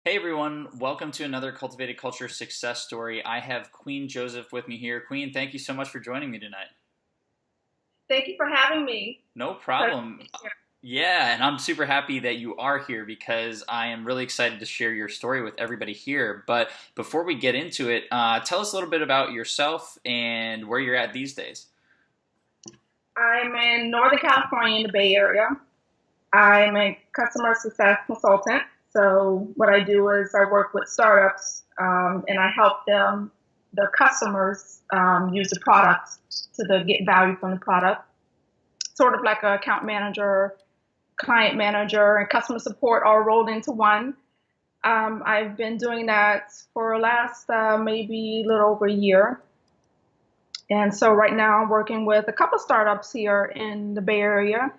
Hey everyone, welcome to another Cultivated Culture success story. I have Queen Joseph with me here. Queen, thank you so much for joining me tonight. Thank you for having me. No problem. Yeah, and I'm super happy that you are here because I am really excited to share your story with everybody here. But before we get into it, tell us a little bit about yourself and where you're at these days. I'm in Northern California in the Bay Area. I'm a customer success consultant. So what I do is I work with startups and I help them, their customers, use the products get value from the product. Sort of like an account manager, client manager, and customer support all rolled into one. I've been doing that for the last maybe a little over a year. And so right now I'm working with a couple startups here in the Bay Area.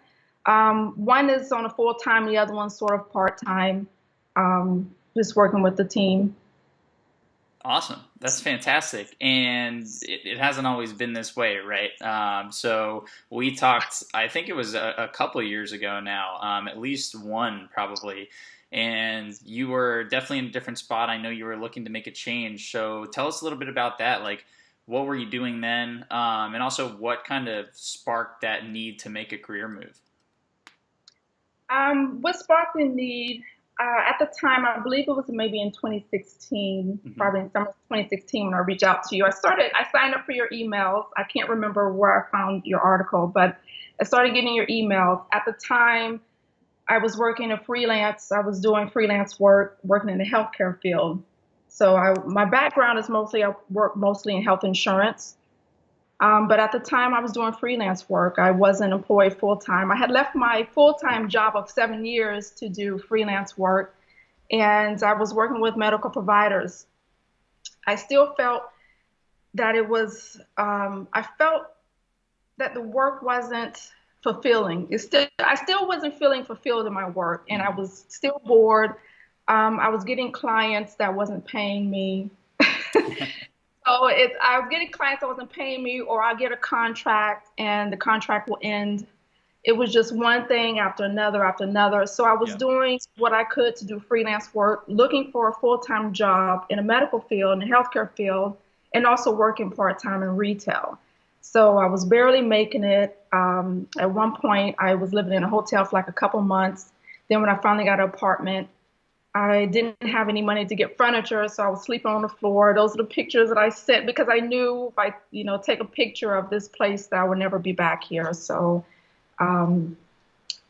One is on a full time, the other one's sort of part time, just working with the team. Awesome. That's fantastic. And it hasn't always been this way, right? So we talked, I think it was a couple of years ago now, at least one probably. And you were definitely in a different spot. I know you were looking to make a change. So tell us a little bit about that. Like, what were you doing then? And also, what kind of sparked that need to make a career move? What sparked the need at the time, I believe it was maybe in 2016, Hmm. probably in summer of 2016 when I reached out to you. I signed up for your emails. I can't remember where I found your article, but I started getting your emails. At the time, I was working a freelance. I was doing freelance work, working in the healthcare field. So my background is mostly I work mostly in health insurance. But at the time, I was doing freelance work. I wasn't employed full time. I had left my full time job of 7 years to do freelance work, and I was working with medical providers. I still felt that I felt that the work wasn't fulfilling. I still wasn't feeling fulfilled in my work, and I Hmm. was still bored. I was getting clients that wasn't paying me. So I was getting clients that wasn't paying me, or I get a contract and the contract will end. It was just one thing after another after another. So I was Yeah. doing what I could to do freelance work, looking for a full-time job in a medical field, in the healthcare field, and also working part-time in retail. So I was barely making it. At one point, I was living in a hotel for like a couple months. Then when I finally got an apartment, I didn't have any money to get furniture, so I was sleeping on the floor. Those are the pictures that I sent because I knew if I, take a picture of this place that I would never be back here. So, um,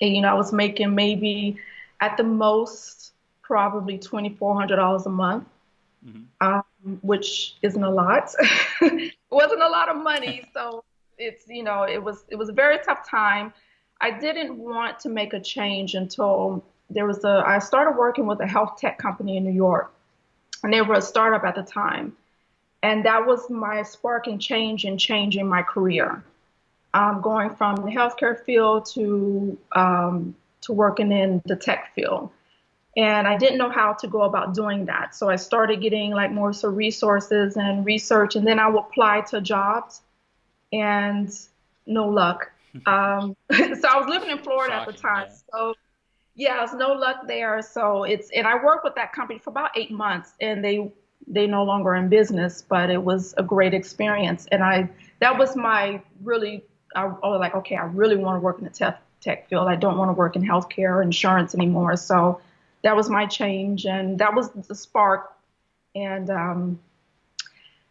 and, I was making maybe at the most probably $2,400 a month, Hmm. um, which isn't a lot. It wasn't a lot of money, so it was a very tough time. I didn't want to make a change until I started working with a health tech company in New York, and they were a startup at the time. And that was my spark and change in changing my career. Going from the healthcare field to working in the tech field. And I didn't know how to go about doing that. So I started getting like more so resources and research, and then I would apply to jobs and no luck. So I was living in Florida at the Shocking. time. Yeah. So yeah, there's no luck there. And I worked with that company for about 8 months, and they no longer in business, but it was a great experience. And that was my really I was like, okay, I really want to work in the tech field. I don't want to work in healthcare or insurance anymore. So that was my change, and that was the spark. And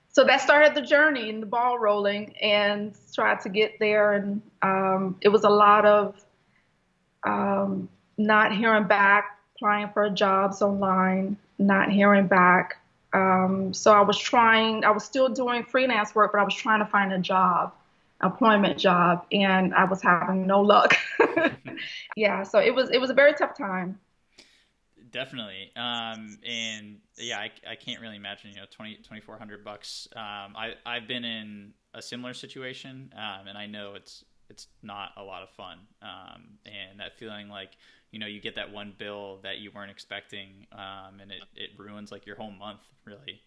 so that started the journey and the ball rolling, and tried to get there. And it was a lot of um, not hearing back, applying for jobs online, not hearing back. So I was still doing freelance work, but I was trying to find a job, employment job, and I was having no luck. Yeah, so it was a very tough time. Definitely. And yeah, I can't really imagine, 2,400 bucks. I've been in a similar situation, and I know it's not a lot of fun. And that feeling like, you get that one bill that you weren't expecting, and it ruins like your whole month, really.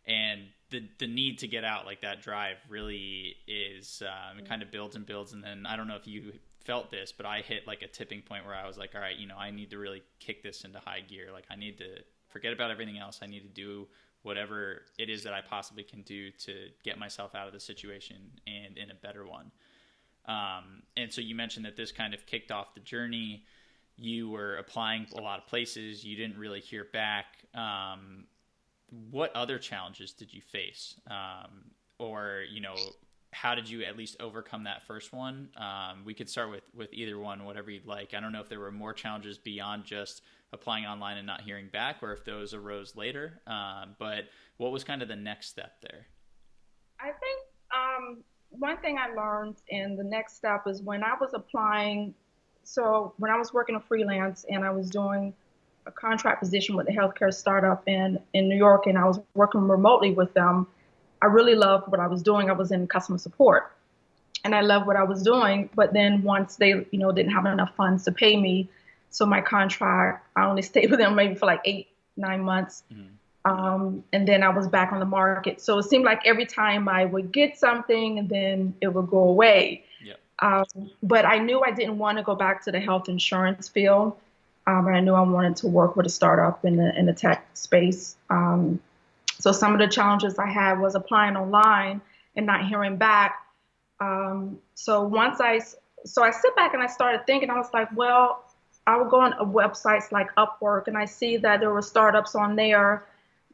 And the need to get out, like that drive really is, it kind of builds and builds. And then I don't know if you felt this, but I hit like a tipping point where I was like, all right, I need to really kick this into high gear. Like I need to forget about everything else. I need to do whatever it is that I possibly can do to get myself out of the situation and in a better one. And so you mentioned that this kind of kicked off the journey. You were applying a lot of places. You didn't really hear back. What other challenges did you face? Or, how did you at least overcome that first one? We could start with either one, whatever you'd like. I don't know if there were more challenges beyond just applying online and not hearing back, or if those arose later. But what was kind of the next step there? I think one thing I learned in the next step is when I was applying. So when I was working a freelance and I was doing a contract position with a healthcare startup in New York, and I was working remotely with them, I really loved what I was doing. I was in customer support and I loved what I was doing. But then once they, didn't have enough funds to pay me, so my contract, I only stayed with them maybe for like 8-9 months. And then I was back on the market. So it seemed like every time I would get something and then it would go away. Yep. But I knew I didn't want to go back to the health insurance field. And I knew I wanted to work with a startup in the tech space. So some of the challenges I had was applying online and not hearing back. So I sit back and I started thinking, I was like, well, I would go on websites like Upwork and I see that there were startups on there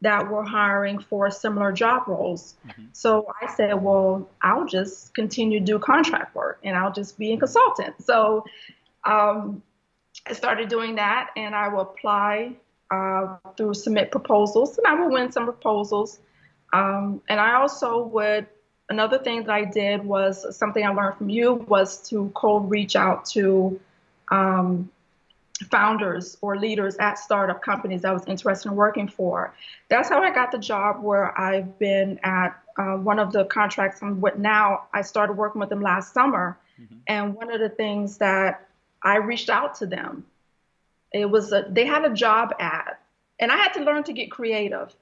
that were hiring for similar job roles. So I said, well, I'll just continue to do contract work and I'll just be a consultant. So I started doing that, and I will apply through submit proposals, and I will win some proposals. And I also another thing that I did was something I learned from you was to cold reach out to founders or leaders at startup companies I was interested in working for. That's how I got the job where I've been at. One of the contracts I'm with now, I started working with them last summer. And one of the things that I reached out to them, they had a job ad, and I had to learn to get creative,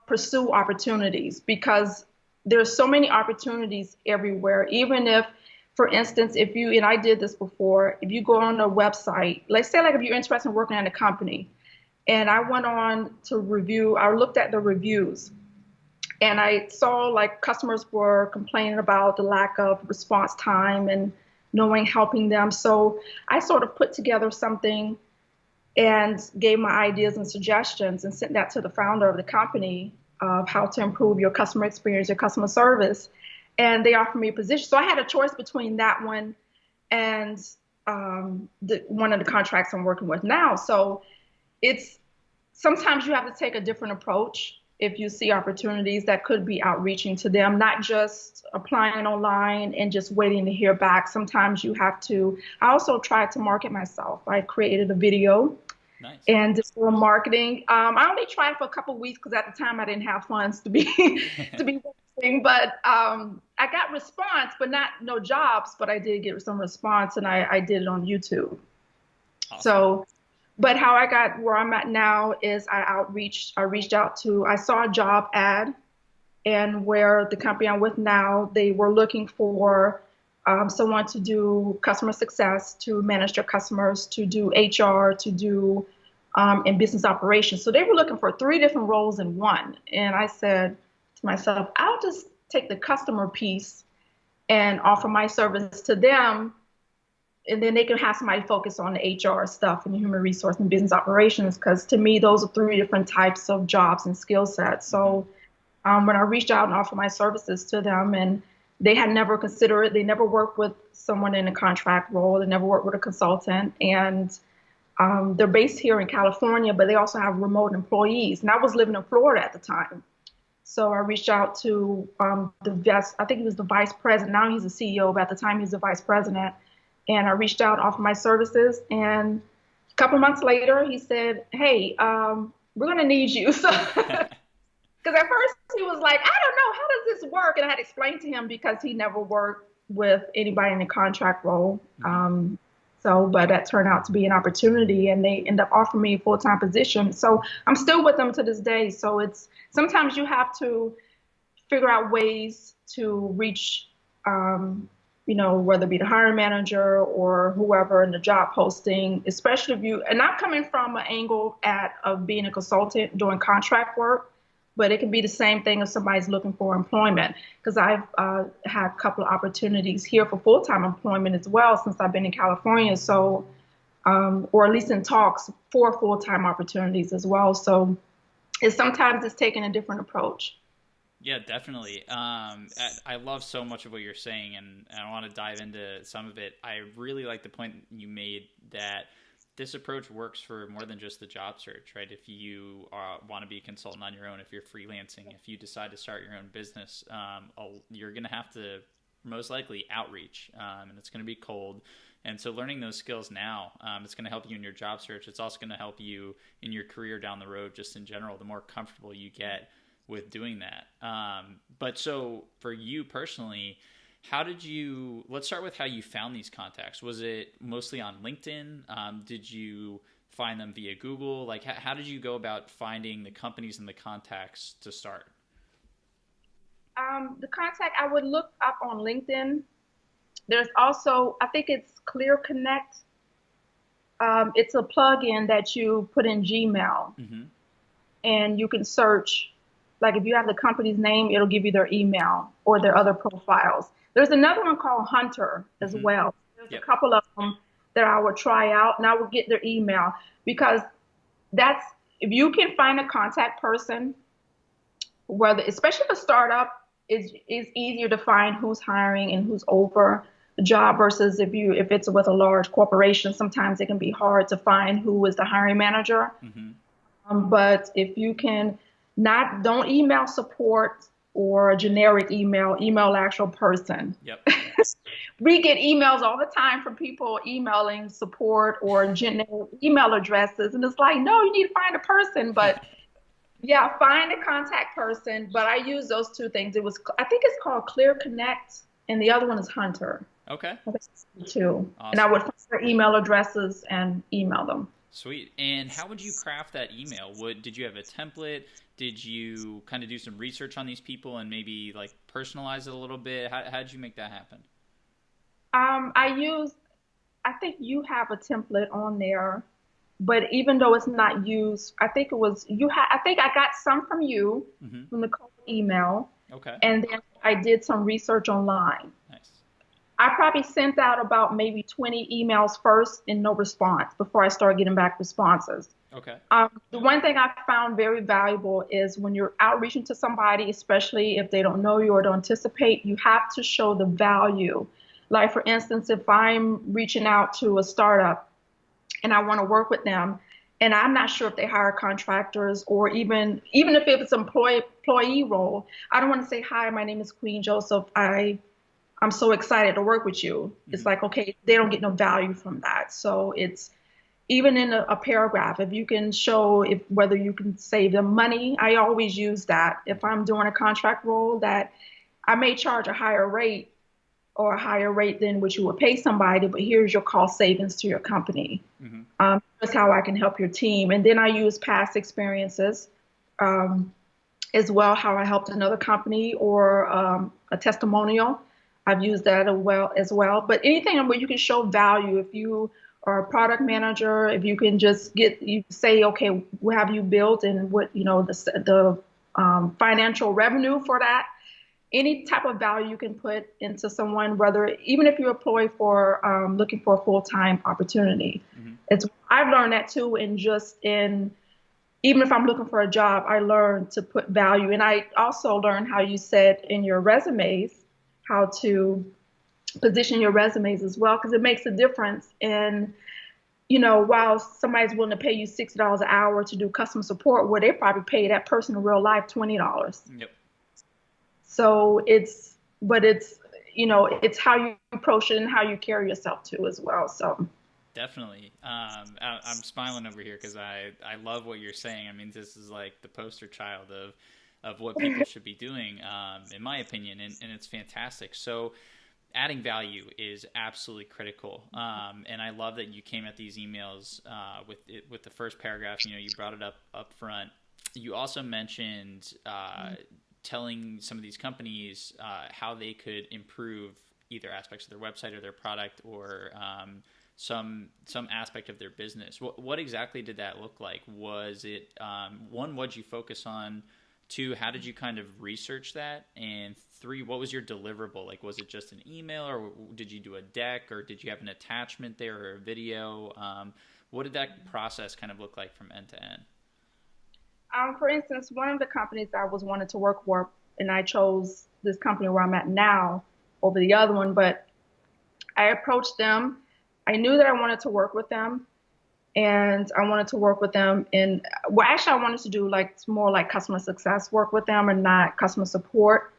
pursue opportunities, because there's so many opportunities everywhere. Even if, for instance, and I did this before, if you go on a website, let's say like if you're interested in working at a company, and I went on to I looked at the reviews, and I saw like customers were complaining about the lack of response time and helping them. So I sort of put together something and gave my ideas and suggestions and sent that to the founder of the company of how to improve your customer experience, your customer service. And they offered me a position. So I had a choice between that one and one of the contracts I'm working with now. So sometimes you have to take a different approach if you see opportunities that could be outreaching to them, not just applying online and just waiting to hear back. Sometimes you have to. I also tried to market myself. I created a video. Nice. And did a little marketing. I only tried for a couple of weeks because at the time I didn't have funds to be posting. But I got response, but no jobs. But I did get some response, and I did it on YouTube. Awesome. So, but how I got where I'm at now is I reached out to. I saw a job ad, and where the company I'm with now, they were looking for someone to do customer success, to manage their customers, to do HR, to do in business operations. So they were looking for 3 different roles in one. And I said to myself, I'll just take the customer piece and offer my service to them. And then they can have somebody focus on the HR stuff and the human resource and business operations. Because to me, those are 3 different types of jobs and skill sets. So when I reached out and offered my services to them, and they had never considered it. They never worked with someone in a contract role. They never worked with a consultant. And they're based here in California, but they also have remote employees. And I was living in Florida at the time. So I reached out to I think he was the vice president. Now he's the CEO, but at the time he was the vice president. And I reached out, offered my services. And a couple months later, he said, hey, we're going to need you. So. Because at first he was like, I don't know, how does this work? And I had explained to him because he never worked with anybody in a contract role. But that turned out to be an opportunity, and they ended up offering me a full-time position. So I'm still with them to this day. So sometimes you have to figure out ways to reach whether it be the hiring manager or whoever in the job posting, especially if you, and I'm coming from an angle of being a consultant doing contract work, but it can be the same thing if somebody's looking for employment. Because I've had a couple of opportunities here for full-time employment as well since I've been in California. So, or at least in talks for full-time opportunities as well. So sometimes it's taking a different approach. Yeah, definitely. I love so much of what you're saying, and I want to dive into some of it. I really like the point you made that this approach works for more than just the job search, right? If you want to be a consultant on your own, if you're freelancing, if you decide to start your own business, you're going to have to most likely outreach, and it's going to be cold. And so learning those skills now, it's going to help you in your job search. It's also going to help you in your career down the road, just in general, the more comfortable you get with doing that. But so for you personally, let's start with how you found these contacts. Was it mostly on LinkedIn? Did you find them via Google? Like, how did you go about finding the companies and the contacts to start? The contact I would look up on LinkedIn. There's also, I think it's Clear Connect. It's a plugin that you put in Gmail, Mm-hmm. and you can search. Like if you have the company's name, it'll give you their email or their other profiles. There's another one called Hunter as Mm-hmm. well. There's a Yep. couple of them that I would try out, and I would get their email because that's if you can find a contact person, whether especially if a startup is easier to find who's hiring and who's over the job versus if it's with a large corporation, sometimes it can be hard to find who is the hiring manager. Mm-hmm. But if you can not don't email support or a generic email actual person. Yep. We get emails all the time from people emailing support or generic email addresses, and it's like, no, you need to find a person. But yeah, find a contact person. But I use those two things. I think it's called Clear Connect, and the other one is Hunter. Okay. I think it's the two. And I Awesome. would find their email addresses and email them. Sweet. And how would you craft that email? Did you have a template? Did you kind of do some research on these people and maybe like personalize it a little bit? How did you make that happen? I use, I think you have a template on there, but even though it's not used, I think it was I think I got some from you Mm-hmm. from the cold email, Okay. and then I did some research online. Nice. I probably sent out about maybe 20 emails first and no response before I started getting back responses. Okay. The one thing I found very valuable is when you're outreaching to somebody, especially if they don't know you or don't anticipate, you have to show the value. Like, for instance, if I'm reaching out to a startup and I want to work with them, and I'm not sure if they hire contractors or even if it's an employee role, I don't want to say, hi, my name is Queen Joseph. I'm so excited to work with you. It's Mm-hmm. like, okay, they don't get no value from that. So it's even in a paragraph, if you can show whether you can save them money, I always use that. If I'm doing a contract role that I may charge a higher rate or a higher rate than what you would pay somebody, but here's your cost savings to your company. Mm-hmm. That's how I can help your team. And then I use past experiences as well, how I helped another company or a testimonial. I've used that as well. But anything where you can show value, if you are a product manager, if you can just you say, okay, what have you built and what, the financial revenue for that, any type of value you can put into someone, whether even if you employ for looking for a full-time opportunity. Mm-hmm. I've learned that too, even if I'm looking for a job, I learned to put value. And I also learned how you said in your resumes, how to position your resumes as well, because it makes a difference in, while somebody's willing to pay you $60 an hour to do customer support, where they probably pay that person in real life $20. Yep. So it's how you approach it and how you carry yourself too as well. So Definitely. I'm smiling over here because I love what you're saying. I mean, this is like the poster child of what people should be doing, in my opinion, and it's fantastic. So adding value is absolutely critical. And I love that you came at these emails with the first paragraph. You brought it up front. You also mentioned telling some of these companies how they could improve either aspects of their website or their product, or some aspect of their business. What exactly did that look like? Was it one, what'd you focus on? Two, how did you kind of research that? And three, what was your deliverable? Like, was it just an email, or did you do a deck, or did you have an attachment there, or a video? What did that process kind of look like from end to end? For instance, one of the companies I was wanting to work for, and I chose this company where I'm at now over the other one, but I approached them. I knew that I wanted to work with them, and I wanted to work with them in, well, actually, I wanted to do like more like customer success work with them and not customer support.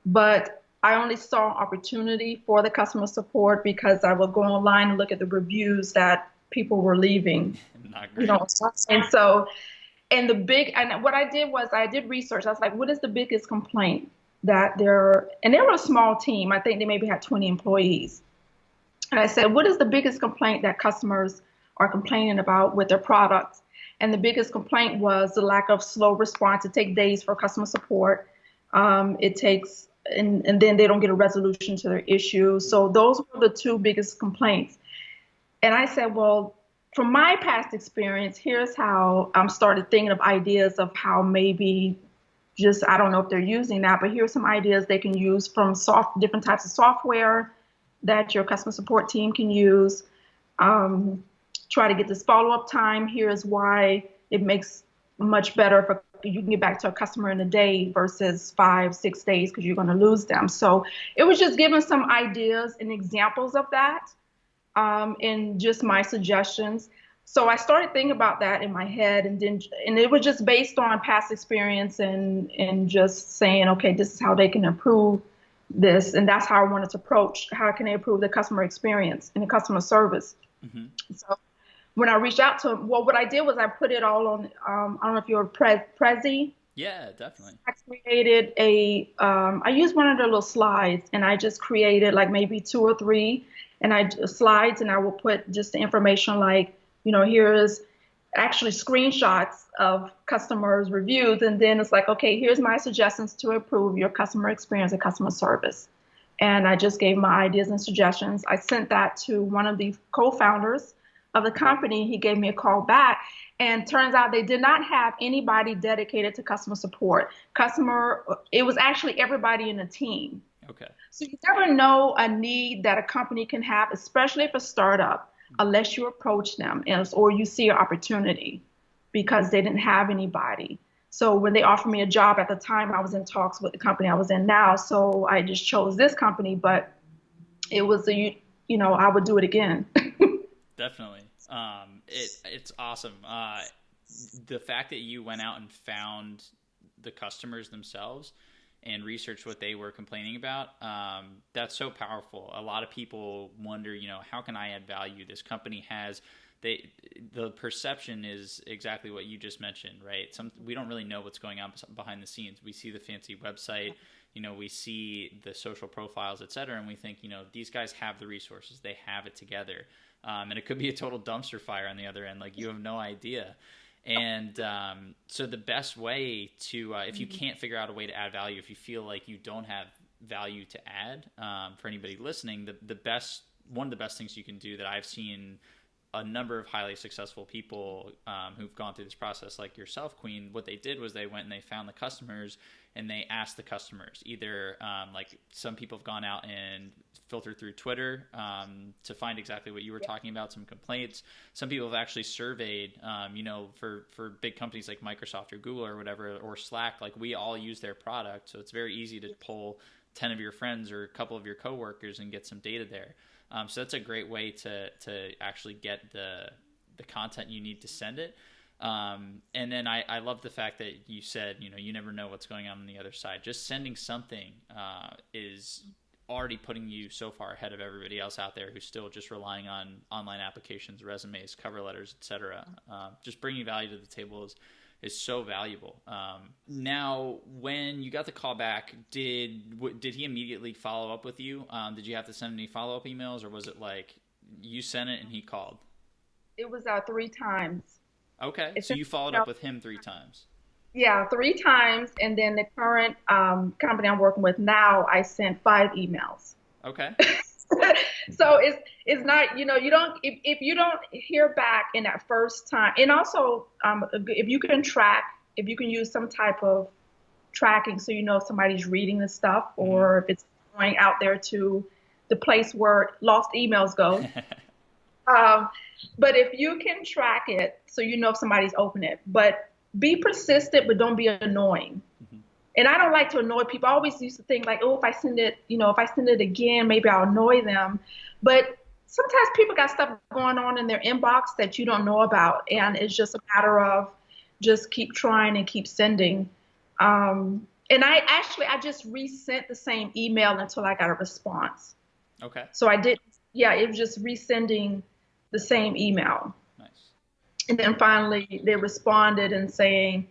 But I only saw opportunity for the customer support because I would go online and look at the reviews that people were leaving, Not you great. know. And so, and the big, and what I did was I did research. I was like, what is the biggest complaint that they're, and they were a small team. I think they maybe had 20 employees. And I said, what is the biggest complaint that customers are complaining about with their products? And the biggest complaint was the lack of slow response. It takes days for customer support. It takes, and then they don't get a resolution to their issue. So those were the two biggest complaints. And I said, well, from my past experience, here's how I started thinking of ideas of how maybe just, I don't know if they're using that, but here's some ideas they can use from different types of software that your customer support team can use. Try to get this follow-up time. Here's why it makes much better if you can get back to a customer in a day versus 5, 6 days because you're going to lose them. So it was just giving some ideas and examples of that, and just my suggestions. So I started thinking about that in my head, and it was just based on past experience and just saying, okay, this is how they can improve this, and that's how I wanted to approach. How can they improve the customer experience and the customer service? Mm-hmm. So when I reached out to them, well, what I did was I put it all on. I don't know if you're Prezi. Yeah, definitely. I created I used one of their little slides, and I just created like maybe two or three, and slides, and I will put just the information like, here's actually screenshots of customers' reviews, and then it's like, okay, here's my suggestions to improve your customer experience and customer service. And I just gave my ideas and suggestions. I sent that to one of the co-founders of the company. He gave me a call back, and turns out they did not have anybody dedicated to customer support. It was actually everybody in the team. Okay. So you never know a need that a company can have, especially if a startup, unless you approach them or you see an opportunity, because they didn't have anybody. So when they offered me a job at the time, I was in talks with the company I was in now. So I just chose this company, but it was I would do it again. Definitely. It's awesome. The fact that you went out and found the customers themselves and researched what they were complaining about, that's so powerful. A lot of people wonder, how can I add value? This company has, the perception is exactly what you just mentioned, right? We don't really know what's going on behind the scenes. We see the fancy website, we see the social profiles, et cetera, and we think, these guys have the resources, they have it together. And it could be a total dumpster fire on the other end. Like, you have no idea. And so the best way to, if you can't figure out a way to add value, if you feel like you don't have value to add, for anybody listening, one of the best things you can do that I've seen a number of highly successful people who've gone through this process, like yourself, Queen, what they did was they went and they found the customers and they asked the customers. Either like some people have gone out and filtered through Twitter to find exactly what you were talking about, some complaints. Some people have actually surveyed, for big companies like Microsoft or Google or whatever, or Slack, like we all use their product. So it's very easy to pull 10 of your friends or a couple of your coworkers and get some data there. So that's a great way to actually get the content you need to send it. And then I love the fact that you said, you never know what's going on the other side. Just sending something is already putting you so far ahead of everybody else out there who's still just relying on online applications, resumes, cover letters, etc. Just bringing value to the table is so valuable. Now, when you got the call back, did he immediately follow up with you? Did you have to send any follow-up emails, or was it like you sent it and he called? It was 3 times. Okay, so you followed up with him 3 times. Yeah, 3 times. And then the current company I'm working with now, I sent 5 emails. Okay. So it's not, you don't, if you don't hear back in that first time, and also if you can track, if you can use some type of tracking so you know if somebody's reading the stuff Hmm. or if it's going out there to the place where lost emails go. Um, but if you can track it so you know if somebody's opened it, but be persistent, but don't be annoying. Hmm. And I don't like to annoy people. I always used to think like, oh, if I send it, if I send it again, maybe I'll annoy them. But sometimes people got stuff going on in their inbox that you don't know about, and Totally. it's just a matter of just keep trying and keep sending. And I just resent the same email until I got a response. Okay. So I did, yeah, it was just resending the same email. Nice. And then finally they responded and saying,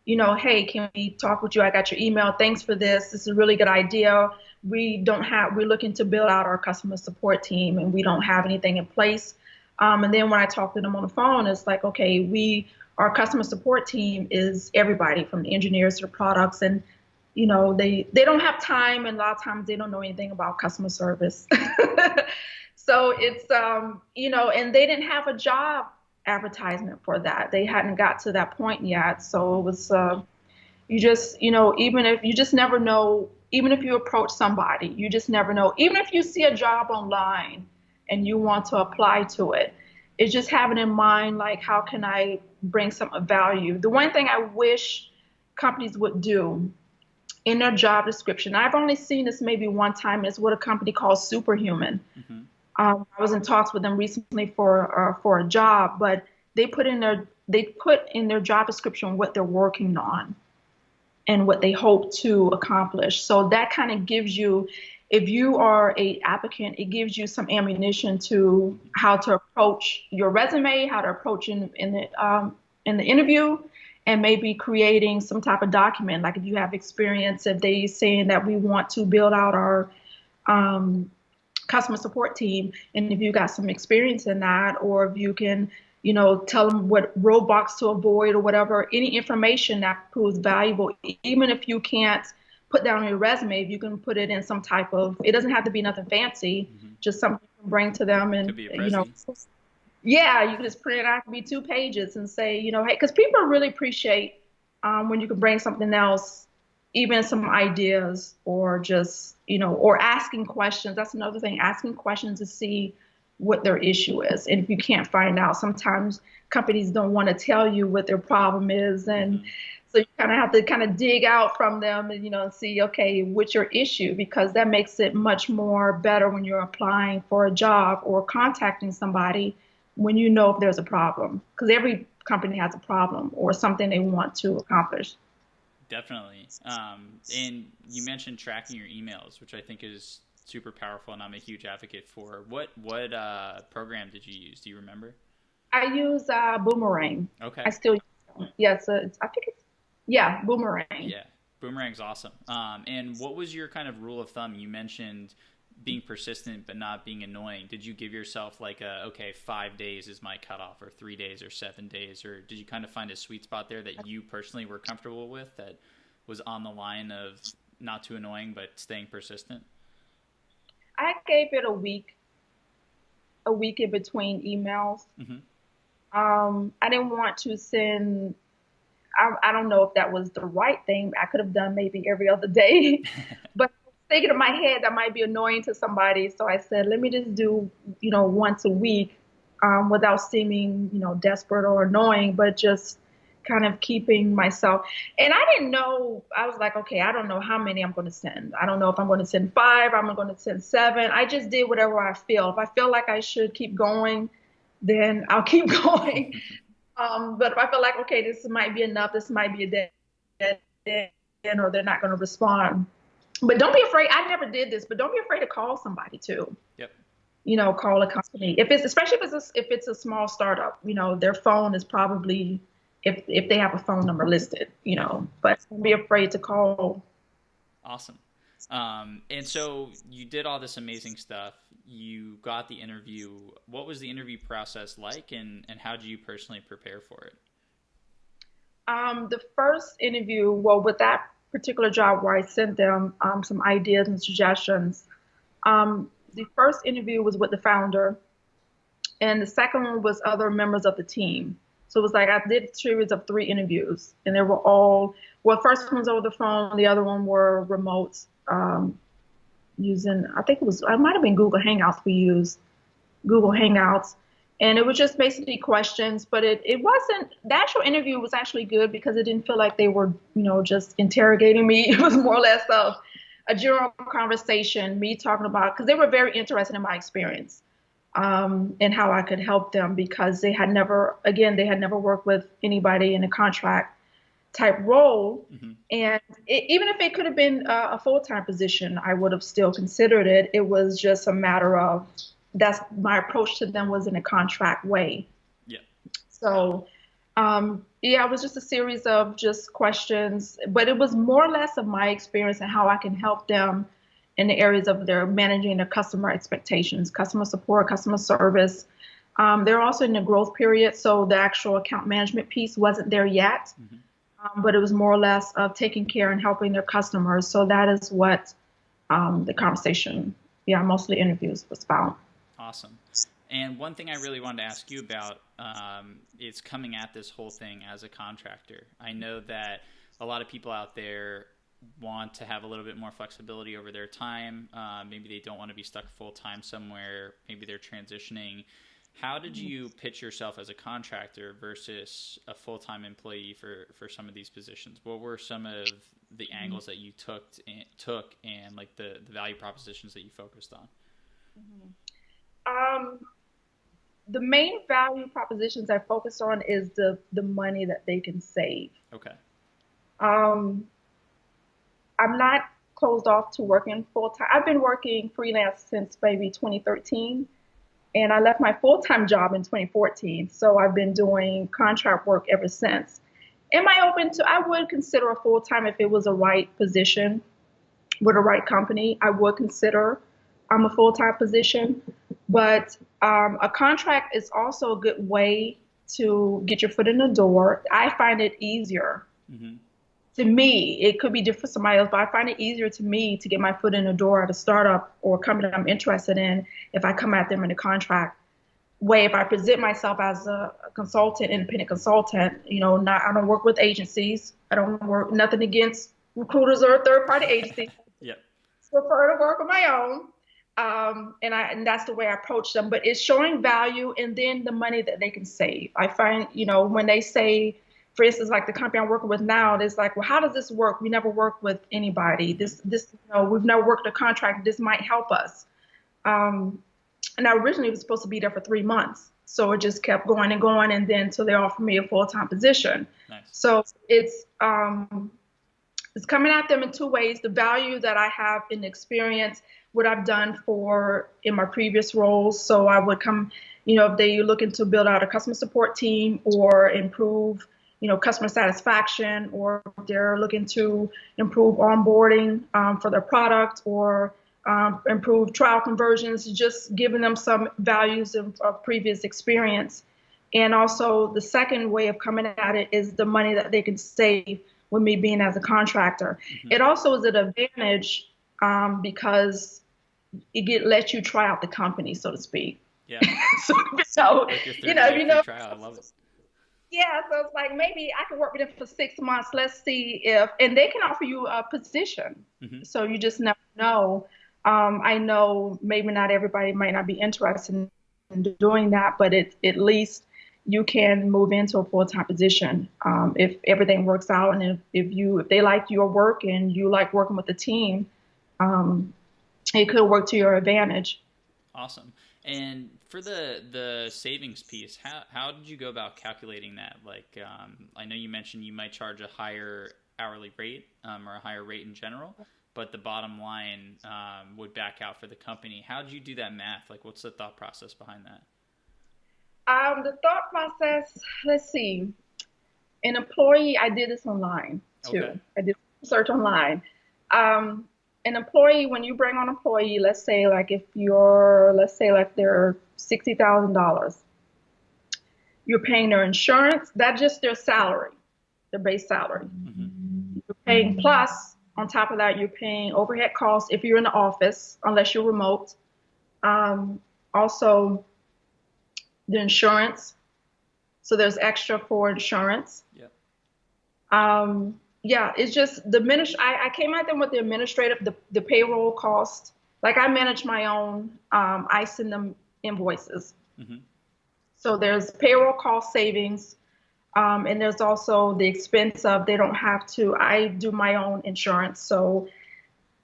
hey, can we talk with you? I got your email. Thanks for this. This is a really good idea. We're looking to build out our customer support team and we don't have anything in place. And then when I talked to them on the phone, it's like, okay, our customer support team is everybody from the engineers to the products. And, they don't have time. And a lot of times they don't know anything about customer service. So it's, and they didn't have a job advertisement for that. They hadn't got to that point yet. So it was, you just, even if you just never know, even if you approach somebody, you just never know. Even if you see a job online and you want to apply to it, it's just having in mind, like, how can I bring some value? The one thing I wish companies would do in their job description, I've only seen this maybe one time, is what a company calls Superhuman. Hmm. I was in talks with them recently for a job, but they put in their job description what they're working on and what they hope to accomplish. So that kind of gives you, if you are a applicant, it gives you some ammunition to how to approach your resume, how to approach in the interview, and maybe creating some type of document. Like if you have experience, if they saying that we want to build out our um, customer support team, and if you got some experience in that, or if you can, tell them what roadblocks to avoid or whatever, any information that proves valuable, even if you can't put that on your resume, if you can put it in some type of, it doesn't have to be nothing fancy, Hmm. just something you can bring to them, Could and be a Prezi. yeah, you can just print it out. It can be 2 pages and say, hey, because people really appreciate when you can bring something else, even some ideas, or just, or asking questions. That's another thing, asking questions to see what their issue is. And if you can't find out, sometimes companies don't want to tell you what their problem is. And Hmm. so you kind of have to kind of dig out from them and, see, okay, what's your issue? Because that makes it much more better when you're applying for a job or contacting somebody when you know if there's a problem. Because every company has a problem or something they want to accomplish. Definitely. And you mentioned tracking your emails, which I think is super powerful, and I'm a huge advocate for. What program did you use? Do you remember? I use Boomerang. Okay. I still use them. Yes, I think it's, yeah, Boomerang. Yeah, Boomerang's awesome. And what was your kind of rule of thumb? You mentioned being persistent but not being annoying. Did you give yourself like okay, 5 days is my cutoff, or 3 days, or 7 days, or did you kind of find a sweet spot there that you personally were comfortable with, that was on the line of not too annoying but staying persistent? I gave it a week in between emails. Hmm. I didn't want to send. I don't know if that was the right thing. I could have done maybe every other day, but thinking in my head that might be annoying to somebody. So I said, let me just do, once a week, without seeming, desperate or annoying, but just kind of keeping myself. And I didn't know. I was like, okay, I don't know how many I'm going to send. I don't know if I'm going to send five. I'm going to send seven. I just did whatever I feel. If I feel like I should keep going, then I'll keep going. But if I feel like, okay, this might be enough, this might be a dead end, or they're not going to respond. But don't be afraid. I never did this, but don't be afraid to call somebody too. Yep. Call a company if it's, especially if it's a small startup. Their phone is probably, if they have a phone number listed. Yeah. But don't be afraid to call. Awesome. And so you did all this amazing stuff. You got the interview. What was the interview process like, and how do you personally prepare for it? The first interview, well, with that particular job where I sent them some ideas and suggestions. The first interview was with the founder, and the second one was other members of the team. So it was like I did a series of three interviews, and they were all, well, first one was over the phone, the other one were remote, using, I think it might have been Google Hangouts we used, Google Hangouts. And it was just basically questions, but it wasn't, the actual interview was actually good because it didn't feel like they were, just interrogating me. It was more or less of a general conversation, me talking about, because they were very interested in my experience, and how I could help them because they had never worked with anybody in a contract type role. Hmm. And even if it could have been a full-time position, I would have still considered it. It was just a matter of, that's my approach to them was in a contract way. Yeah. So, yeah, it was just a series of just questions, but it was more or less of my experience and how I can help them in the areas of their managing their customer expectations, customer support, customer service. They're also in the growth period, so the actual account management piece wasn't there yet, Hmm. but it was more or less of taking care and helping their customers. So that is what the conversation, yeah, mostly interviews was about. Awesome. And one thing I really wanted to ask you about is coming at this whole thing as a contractor. I know that a lot of people out there want to have a little bit more flexibility over their time. Maybe they don't want to be stuck full time somewhere. Maybe they're transitioning. How did you pitch yourself as a contractor versus a full time employee for some of these positions? What were some of the angles that you took and like the value propositions that you focused on? Um, the main value propositions I focus on is the money that they can save. Okay. Um, I'm not closed off to working full time. I've been working freelance since maybe 2013, and I left my full time job in 2014. So I've been doing contract work ever since. Am I open to? I would consider a full time if it was a right position with a right company. I would consider a full time position, but a contract is also a good way to get your foot in the door. I find it easier Hmm. to me. It could be different for somebody else, but I find it easier to me to get my foot in the door at a startup or a company that I'm interested in if I come at them in a contract way. If I present myself as a consultant, independent consultant, not, I don't work with agencies. I don't work nothing against recruiters or third party agencies. Yep. Prefer to work on my own. And that's the way I approach them. But it's showing value and then the money that they can save. I find, when they say, for instance, like the company I'm working with now, it's like, well, how does this work? We never work with anybody. We've never worked a contract. This might help us. And I originally was supposed to be there for 3 months. So it just kept going and going. And then so they offered me a full-time position. Nice. So it's coming at them in two ways. The value that I have in experience, what I've done in my previous roles. So I would come, if they're looking to build out a customer support team or improve, customer satisfaction, or if they're looking to improve onboarding for their product, or improve trial conversions, just giving them some values of previous experience. And also the second way of coming at it is the money that they can save with me being as a contractor. Hmm. It also is an advantage because it lets you try out the company, so to speak. Yeah. So, Like your 30-day free trial. I love it. yeah, so it's like maybe I can work with them for 6 months. Let's see and they can offer you a position. Hmm. So you just never know. I know maybe not everybody might not be interested in doing that, but at least you can move into a full-time position if everything works out, and if they like your work and you like working with the team, um, it could work to your advantage. Awesome. And for the savings piece, how did you go about calculating that? Like, I know you mentioned you might charge a higher hourly rate or a higher rate in general, but the bottom line would back out for the company. How did you do that math? Like, what's the thought process behind that? The thought process, let's see. An employee, I did this online Okay. too. I did research online. Um, an employee, when you bring on an employee, let's say like they're $60,000, you're paying their insurance. That's just their salary, their base salary. Hmm. You're paying plus. On top of that, you're paying overhead costs if you're in the office, unless you're remote. Also, the insurance. So there's extra for insurance. Yep. Yeah, it's just I came at them with the administrative, the payroll cost. Like I manage my own. I send them invoices. Mm-hmm. So there's payroll cost savings, and there's also the expense of they don't have to. I do my own insurance, so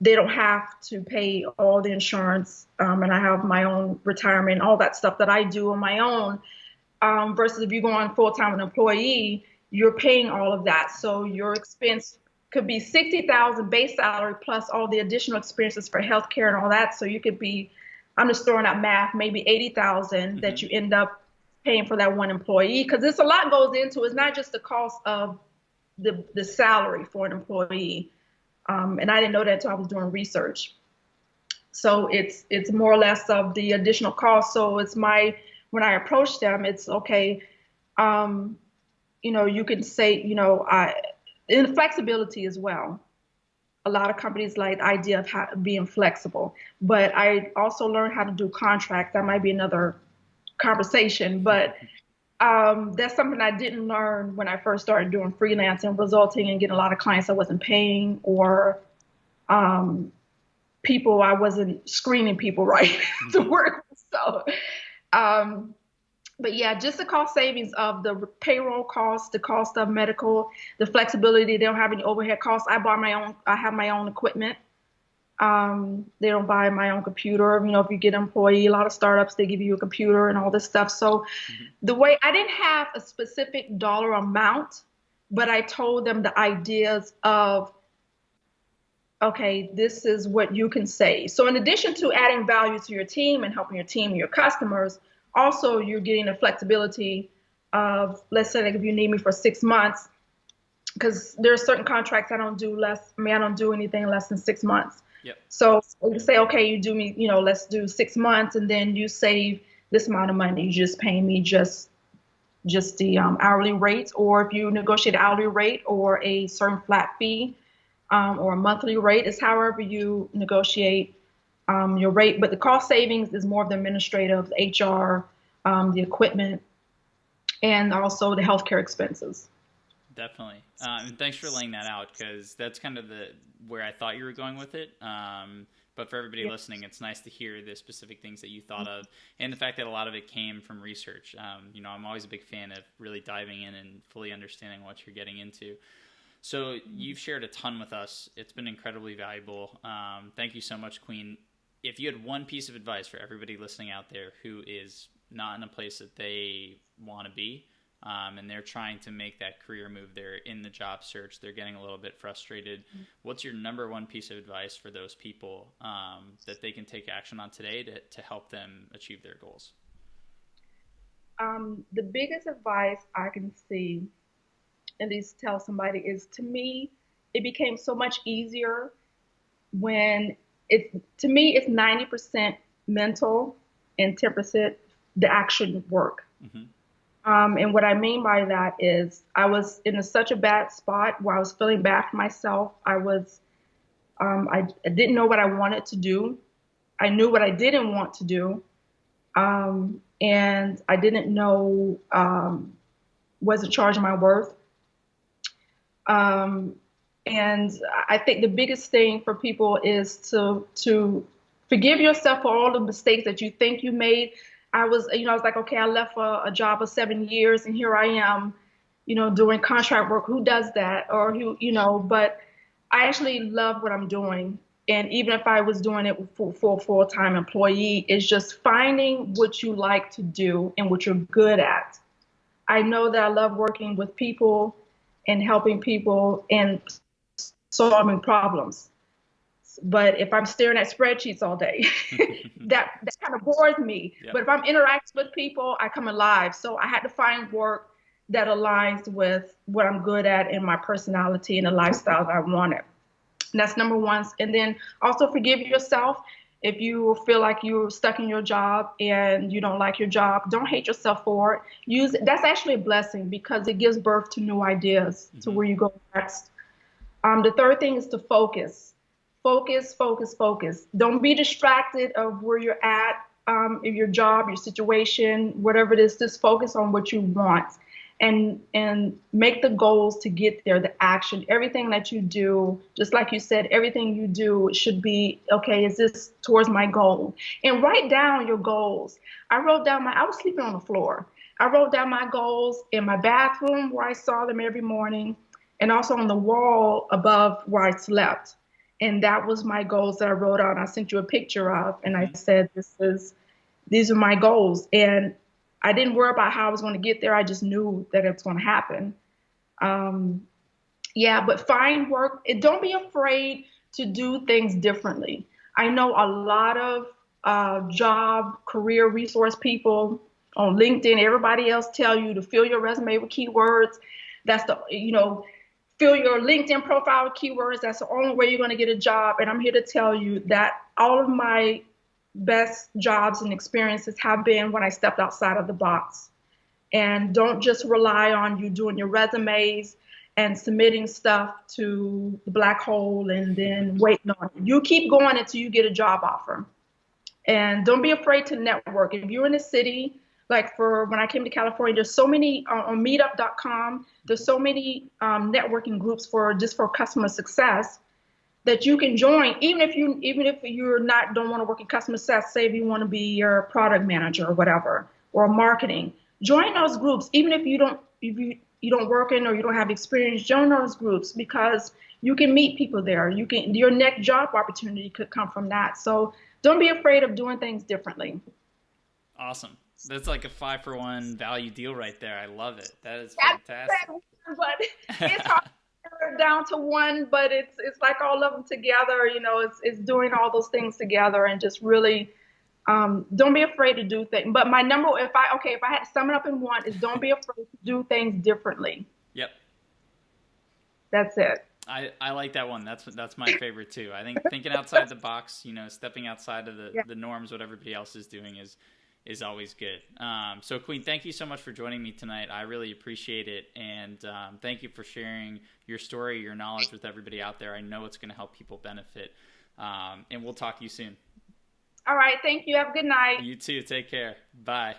they don't have to pay all the insurance, and I have my own retirement, all that stuff that I do on my own. Versus if you go on full time an employee, you're paying all of that. So your expense could be 60,000 base salary plus all the additional expenses for healthcare and all that. So you could be, I'm just throwing out math, maybe 80,000 that you end up paying for that one employee. Because there's a lot goes into it. It's not just the cost of the salary for an employee. And I didn't know that until I was doing research. So it's more or less of the additional cost. So when I approach them, it's okay. You can say, and flexibility as well. A lot of companies like the idea of being flexible, but I also learned how to do contracts. That might be another conversation, but that's something I didn't learn when I first started doing freelancing, resulting in getting a lot of clients I wasn't paying, or people I wasn't screening people right to work with. So, but yeah, just the cost savings of the payroll costs, the cost of medical, the flexibility. They don't have any overhead costs. I have my own equipment. They don't buy my own computer. If you get an employee, a lot of startups, they give you a computer and all this stuff. So the way I didn't have a specific dollar amount, but I told them the ideas of, okay, this is what you can save. So in addition to adding value to your team and helping your team and your customers, also you're getting the flexibility of, let's say, like if you need me for 6 months, because there are certain contracts I don't do anything less than 6 months. Yep. So you say, okay, you do me, let's do 6 months, and then you save this amount of money. You just pay me just the hourly rate, or if you negotiate an hourly rate or a certain flat fee, or a monthly rate, is however you negotiate your rate. But the cost savings is more of the administrative, HR, the equipment, and also the healthcare expenses. Definitely. And thanks for laying that out, because that's kind of where I thought you were going with it. But for everybody listening, it's nice to hear the specific things that you thought of, and the fact that a lot of it came from research. I'm always a big fan of really diving in and fully understanding what you're getting into. So you've shared a ton with us. It's been incredibly valuable. Thank you so much, Queen. If you had one piece of advice for everybody listening out there who is not in a place that they want to be, and they're trying to make that career move, they're in the job search, they're getting a little bit frustrated, what's your number one piece of advice for those people that they can take action on today to help them achieve their goals? The biggest advice I can see, at least tell somebody, is, to me, it became so much easier when to me, it's 90% mental and 10% the action work. Mm-hmm. And what I mean by that is I was in such a bad spot where I was feeling bad for myself. I didn't know what I wanted to do. I knew what I didn't want to do. And I didn't know, wasn't charging my worth. And I think the biggest thing for people is to forgive yourself for all the mistakes that you think you made. I was like, okay, I left a job of 7 years and here I am, doing contract work. Who does that? Or but I actually love what I'm doing. And even if I was doing it for a full-time employee, it's just finding what you like to do and what you're good at. I know that I love working with people and helping people and solving problems. But if I'm staring at spreadsheets all day, that kind of bores me. Yep. But if I'm interacting with people, I come alive. So I had to find work that aligns with what I'm good at and my personality and the lifestyle that I wanted. And that's number one. And then also forgive yourself. If you feel like you're stuck in your job and you don't like your job, don't hate yourself for it. That's actually a blessing because it gives birth to new ideas, to where you go next. The third thing is to focus. Focus, focus, focus. Don't be distracted of where you're at, in your job, your situation, whatever it is. Just focus on what you want, and make the goals to get there. The action, everything that you do, just like you said, everything you do should be okay. Is this towards my goal? And write down your goals. I was sleeping on the floor. I wrote down my goals in my bathroom where I saw them every morning, and also on the wall above where I slept. And that was my goals that I wrote out. I sent you a picture of, and I said, these are my goals. And I didn't worry about how I was going to get there. I just knew that it was going to happen. Um, yeah, but find work. Don't be afraid to do things differently. I know a lot of job career resource people on LinkedIn, everybody else tell you to fill your resume with keywords. That's fill your LinkedIn profile with keywords. That's the only way you're going to get a job. And I'm here to tell you that all of my best jobs and experiences have been when I stepped outside of the box. And don't just rely on you doing your resumes and submitting stuff to the black hole and then waiting on it. You keep going until you get a job offer. And don't be afraid to network. If you're in a city, like for when I came to California, there's so many on meetup.com, there's so many networking groups for customer success that you can join, even if you're not don't want to work in customer success. Say if you want to be your product manager or whatever, or marketing, join those groups. Even if you don't work in or you don't have experience, join those groups, because you can meet people there. Your next job opportunity could come from that. So don't be afraid of doing things differently. Awesome. That's like a 5-for-1 value deal right there. I love it. That is fantastic. But it's hard to narrow it down to one, but it's like all of them together. It's doing all those things together, and just really don't be afraid to do things. But my number, if I had to sum it up in one, is don't be afraid to do things differently. Yep. That's it. I like that one. That's my favorite too. I think thinking outside the box, stepping outside of the norms, what everybody else is doing is always good. So Queen, thank you so much for joining me tonight. I really appreciate it. And thank you for sharing your story, your knowledge with everybody out there. I know it's going to help people benefit. And we'll talk to you soon. All right. Thank you. Have a good night. You too. Take care. Bye.